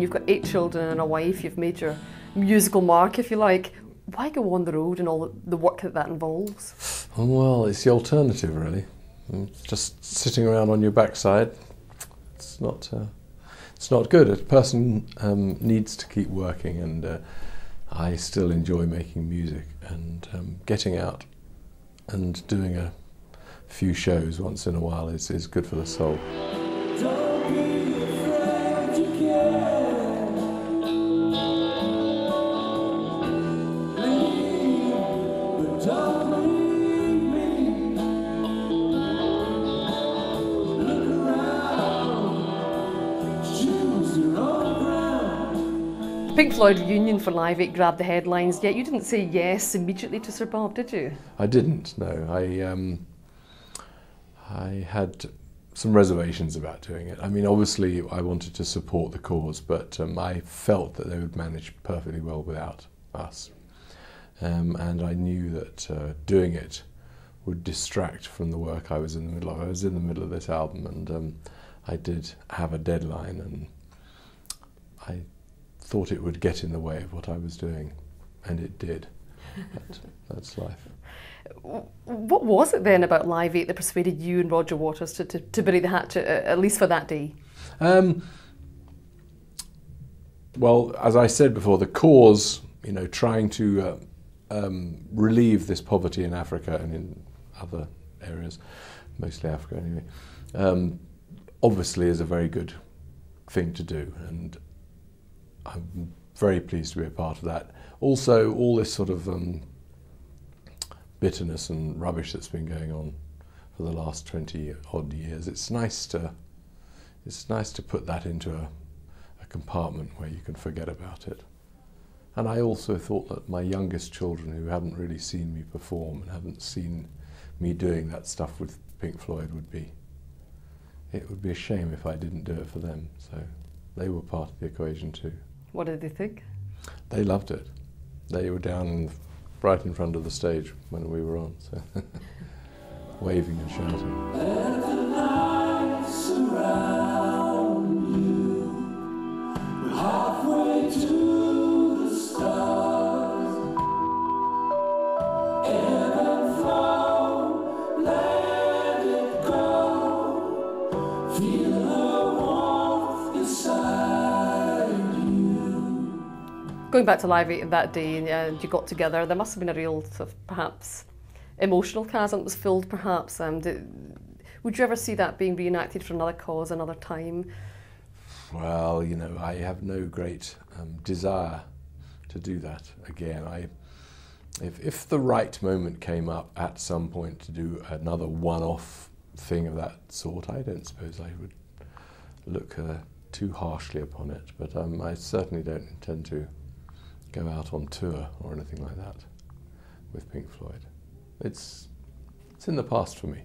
you've got 8 children and a wife, you've made your musical mark, if you like. Why go on the road and all the work that involves? Well, it's the alternative, really. Just sitting around on your backside, it's not good. A person needs to keep working, and I still enjoy making music, and getting out and doing a few shows once in a while is good for the soul. Don't be afraid to care. Leave, but don't leave me. Look around, choose your own ground. Pink Floyd reunion for Live 8 grabbed the headlines, yet you didn't say yes immediately to Sir Bob, did you? I didn't, no. I had some reservations about doing it. I mean, obviously I wanted to support the cause, but I felt that they would manage perfectly well without us. And I knew that doing it would distract from the work I was in the middle of. I was in the middle of this album, and I did have a deadline, and I thought it would get in the way of what I was doing, and it did. But that's life. What was it then about Live 8 that persuaded you and Roger Waters to bury the hatchet, at least for that day? Well, as I said before, the cause, trying to relieve this poverty in Africa and in other areas, mostly Africa anyway, obviously is a very good thing to do, and I'm very pleased to be a part of that. Also, all this sort of bitterness and rubbish that's been going on for the last 20 odd years, it's nice to put that into a compartment where you can forget about it. And I also thought that my youngest children, who haven't really seen me perform and haven't seen me doing that stuff with Pink Floyd, it would be a shame if I didn't do it for them. So they were part of the equation too. What did they think? They loved it. They were down right in front of the stage when we were on, so waving and shouting. Let the light surround you. We're halfway to the stars. Ebb and flow, let it go. Feel the warmth inside you. Going back to Live 8 that day, and you got together, there must have been a real sort of perhaps emotional chasm that was filled, perhaps. Would you ever see that being reenacted for another cause, another time? Well, I have no great desire to do that again. If the right moment came up at some point to do another one-off thing of that sort, I don't suppose I would look too harshly upon it. But I certainly don't intend to go out on tour or anything like that with Pink Floyd. It's in the past for me.